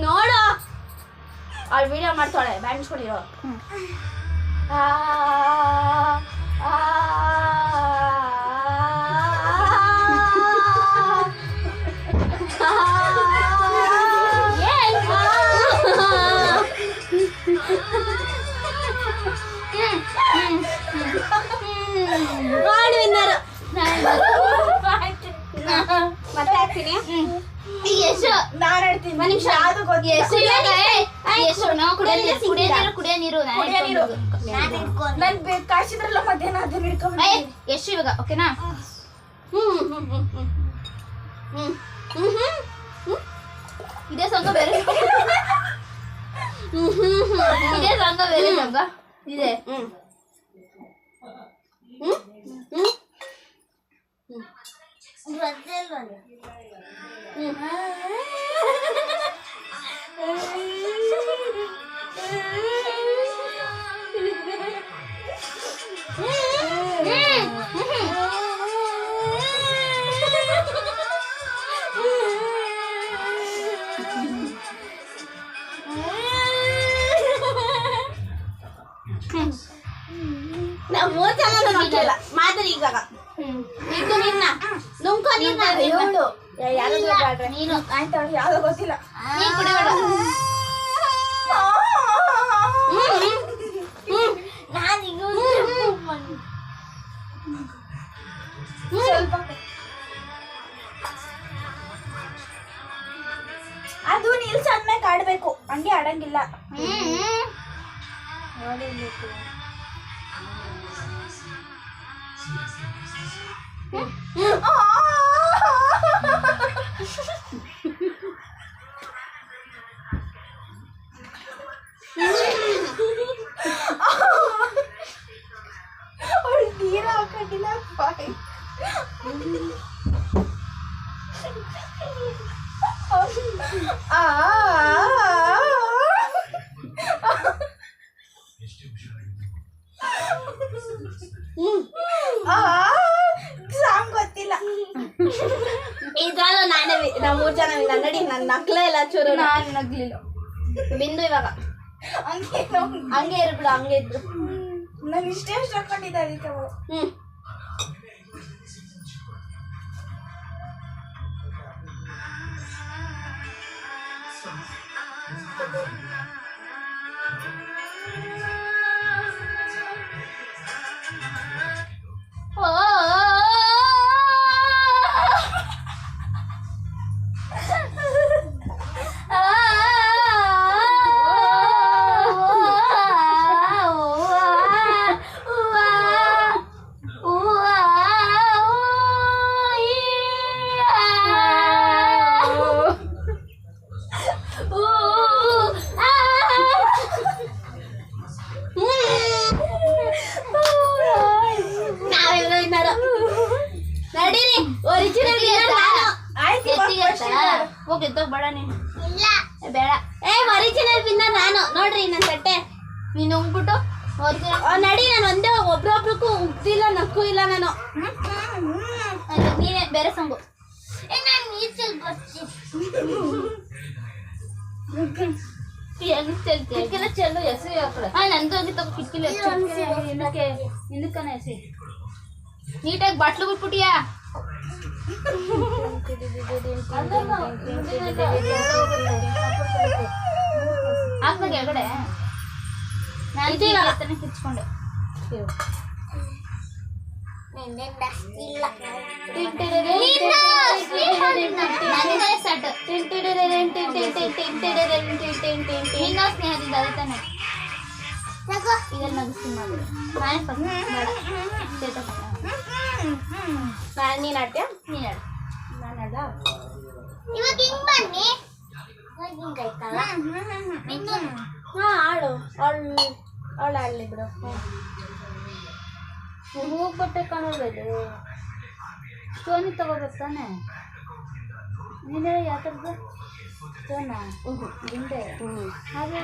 ನೋಡು ಅವಳು ವಿಡಿಯೋ ಮಾಡ್ತಾಳೆ ಬ್ಯಾಂಡ್ಸ್ಕೊಂಡಿರೋ ಮತ್ತೆ ಹಾಕ್ತೀನಿ ಯಶು ನಾನು ಹೇಳ್ತೀನಿ ಒಂದು ನಿಮಿಷ ಯಾವುದು ಕುಡಿಯ ನೀರು ನಾನು ಕಾಶಿದ್ರಲ್ಲ ಮಧ್ಯಾಹ್ನ ಅದನ್ನ ಹಿಡ್ಕೊಂಡು ಯಶು ಇವಾಗ ಓಕೆನಾ ಇದೇ ಸಂಘ ಬೇರೆ ಇದೇ ಸಂಘ ಬೇರೆ ಸಂಘ ಇದೆ ನಾವು 3 ಜನ ನೋಡ್ಲಿಲ್ಲ ಮಾದರಿ ಇವಾಗ ಇದು ನಿನ್ನ ನುಂಕೋ ನಿನ್ನ ಹೇಳು ಯಾರಾದ್ರೂ ನೀನು ಆಯ್ತು ಯಾವ್ದೋ ಗೊತ್ತಿಲ್ಲ ನೀನು ಕುಡಿಬೇಡ ಸ್ವಲ್ಪ ಅದು ನೀಲ್ ಸಣ್ಣ ಆಡ್ಬೇಕು ಹಂಗೆ ಆಡಂಗಿಲ್ಲ ನೀರ ಹಾಕೊಂಡಿಲ್ಲ ಬಾಯ್ ಸಾಂಗ್ ಗೊತ್ತಿಲ್ಲ ಇದ್ರಲ್ಲೂ ನಾನೇ ನಾವು 3 ಜನ ನಡಿ ನನ್ನ ನಕ್ಲೇ ಇಲ್ಲ ಚೂರು ನಾನು ನಗ್ಲಿಲ್ಲ ಬಿಂದು ಇವಾಗ ಹಂಗೆ ಇರ್ಬಿಡು ಹಂಗೆ ಇದ್ರು ನಾನು ಇಷ್ಟೇ ಹಾಕೊಂಡಿದ್ದೆ ಅದಕ್ಕೆ ನಡೀರಿ ಒರಿಜಿನಲ್ ಹೋಗಿ ಬೇಡ ನೀನು ಬೇಡ ಒರಿಜಿನಲ್ ವಿನ್ನರ್ ನಾನು ನೋಡ್ರಿ ನನ್ನ ತಟ್ಟೆ ನೀನು ಹೋಗ್ಬಿಟ್ಟು ನಡಿ ನಾನು ಒಂದೇ ಒಬ್ರೊಬ್ರಿಗೂ ಉಗ್ದಿಲ್ಲ ನಕ್ಕೂ ಇಲ್ಲ ನಾನು ನೀನೇ ಬೇರೆ ಸಂಗು ಚೆಲ್ಲು ಎಸಿ ನಂದು ಹೋಗಿ ತಗೋ ಕಿಟಕಿಲಿ ಹಿಂದಕ್ಕನ ಎಸಿ ನೀಟಾಗಿ ಬಾಟ್ಲು ಬಿಟ್ಬಿಟ್ಟಿಯಾ ಹಾಕ್ಬೇಕು ಎಗಡೆ ನಾನು ಕಿಚ್ಕೊಂಡೆ ಸ್ನೇಹದಿಂದ ಅದೇ ತಾನೆ ಇದನ್ನ ನಗಿಸ್ತೀನಿ ಮಾಡಿ ನಾನೇ ಫಸ್ಟ್ ನೀನ್ ಆಡ್ತೀಯ ನೀನು ಹೇಳು ನಾನು ಆಡ ಇವಾಗ ಹಿಂಗ್ ಬನ್ನಿ ಹಾ ಆಡು ಅವಳು ಆಡ್ಲಿ ಬಿಡು ಹೋಗ್ಬಟ್ಟೆ ಕಾಣೋದು ಸ್ಟೋನಿ ತಗೋಬೇಕು ತಾನೆ ನೀನೇ ಯಾವ ಥರದ್ದು ಸ್ಟೋನಾ ಹಿಂದೆ ಹಾಗೆ